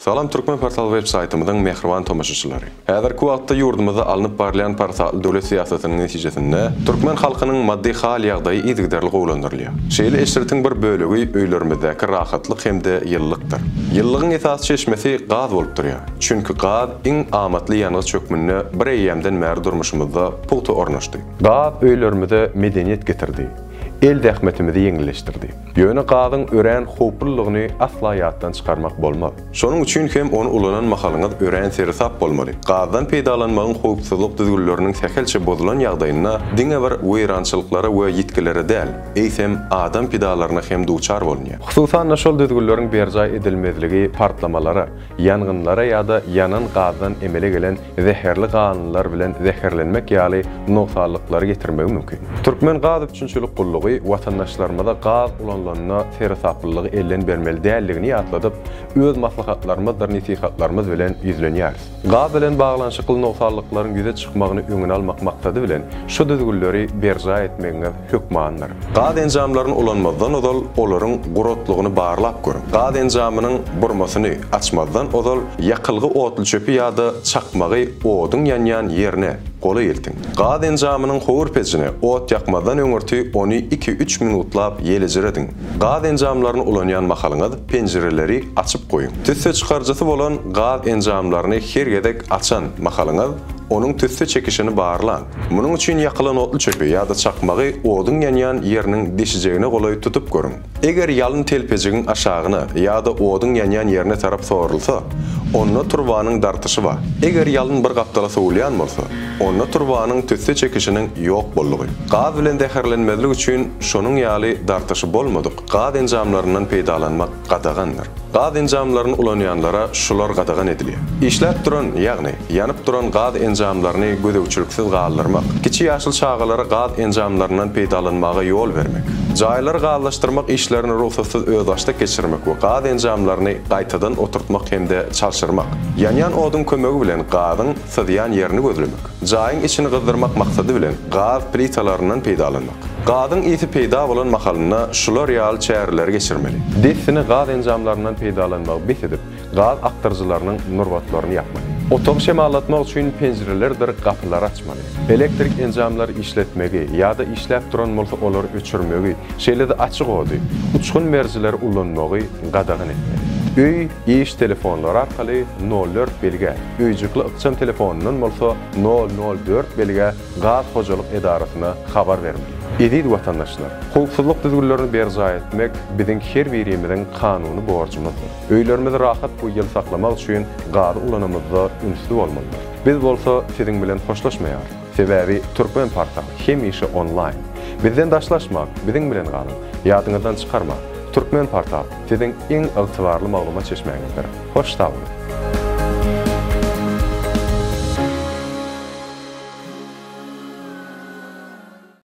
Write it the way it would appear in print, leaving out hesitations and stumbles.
Salam Türkmen portal web-saytymyzyň mehriban tomaşaçylary. Häzirki wagtda ýurdumyzda alınıp barlayan portal döwlet siýasatynyň netijesinde türkmen halkynyň maddi hal ýagdaýy izgidärli gowlandyrylýar. Şeýle eşretiň bir bölegi öýlerimizdäki rahatlyk hemde ýyllykdyr. Ýyllygyň esas çeşmesi gaz bolup durýar. Çünki gaz iň amatly ýanygy çökmünde bir eýýemden märi durmuşymyzda puqta ornaşdy. Gaz öýlerimizde medeniýet getirdi. El dähmetimizi ýeňilleşdirdi. Ýöne gazyň ören howplulygyny asla ýatdan çykarmak bolmaz. Şonuň üçin hem onu ulanan mahalyňyz ören sersap bolmaly. Gazdan peýdalanmagyň howpsuzlyk düzgünleriniň sähelçe bozulan ýagdaýyna diňe bir weýrançylyklara we ýitkilere däl, eýsem adam pedalaryna hem duçar bolýar. Hususan şol düzgünleriň berjay edilmezligi, partlamalara, ýangynlara ýa-da yanan gazdan emele gelen zäherli ganlar bilen zäherlenmek ýaly noksalyklary getirmegi mümkin. Türkmen gaz üçinçilik gullugy watandaşlarymyza gaz ulanlaryna sersaplylygy ellen bermeli dälligini ýatladyp, öz maslahatlarymyz, nasihatlarymyz bilen ýüzlenýär. Gaz bilen baglanşykly noksalyklaryň ýüze çykmagyny öňüne almak maksady bilen şu düzgünleri berja etmegiňiz hökmandyr. Gaz enjamlaryny ulanmazdan ozal olaryň gurotlugyny barlap görün. Gaz enjamynyň burmasyny açmazdan ozal ýakylgy otly çöpi ýa-da çakmagy oduň ýanýan ýerine gola eltin. Gaz enjamynyň howur pejine ot ýakmadan öňürti ony 2-3 minutlap ýelejiredin. Gaz enjamlaryny ulanýan mahalyňyz penjireleri açyp goýun. Tüsse çykarjysy bolan gaz enjamlaryny her gedek açan mahalyňyz onun tüsse çekişini barlan. Munyň üçin ýakylan otly çöpi ýa-da çakmagy oduň ýanýan ýeriniň deşijegine golaý tutup görün. Eger ýalyn telpejigiň aşagyna ýa-da oduň ýanýan ýerine tarap soğurulsa, onda turbanyň dartysy bar. Eger ýalyn bir gapdala soğulýan bolsa, onda turbanyň tüsse çekişiniň ýok bollugy. Gaz bilen däherlenmezlik üçin şonuň ýaly dartysy bolmadyk. Gaz enjamlaryndan peýdalanmak gadagandyr. Gaz enjamlaryny ulanýanlara şular gadagan edilýär. İşläp duran, ýagny ýanyp duran gaz enjamlaryny gödäwçiliksiz galdyrmak, kiçi ýaşyl çağalara gaz enjamlaryndan peýdalanmaga ýol bermek, jaýlary gazlaşdyrmak işlerini ruhsatsız öz başda geçirmek we gaz enjamlaryny gaýtadan oturtmak hemde çalşyrmak, ýanýan oduň kömegi bilen gazyň sydýan ýerini gözlemek, jaýyň içini gyzdyrmak maksady bilen gaz plitalaryndan peýdalanmak. Gazyň ýeti peýda bolan mahalyna şular ýaly çäriler geçirmeli. Desini gaz enjamlaryndan peýdalanmak besedip, gaz aktarjylarynyň nurwatlaryny ýapmaly. Otob şemalatmak üçin penjirelerdir, gapylar açmaly. Elektrik enjamlary işletmegi ýa-da işläp duran bolsa olary öçürmegi, şeýle-de açyk ody, uçkun merjiler ulanmagy gadagan etmeli. Öý iş telefonlary arkaly 04 belge, öýjükli ykçam telefonundan bolsa 004 belge gaz hojalyk edarasyna habar bermeli. Edil watandaşlar, howpsuzlyk düzgünlerini berja etmek biziň her birimiziň kanuny borjumyzdyr. Öýlerimizi rahat bu ýyl saklamak üçin gaz ulanymyzda ünsüz bolmalydyr. Biz bolsa siziň bilen hoşlaşmaýar. Sebäbi Türkmen portal hemişe online. Bizden daşlaşmak, biziň bilen galyň, ýadyňyzdan çykarmak. Türkmen portal siziň iň ygtybarly maglumat çeşmegiňizdir. Hoş tapyň.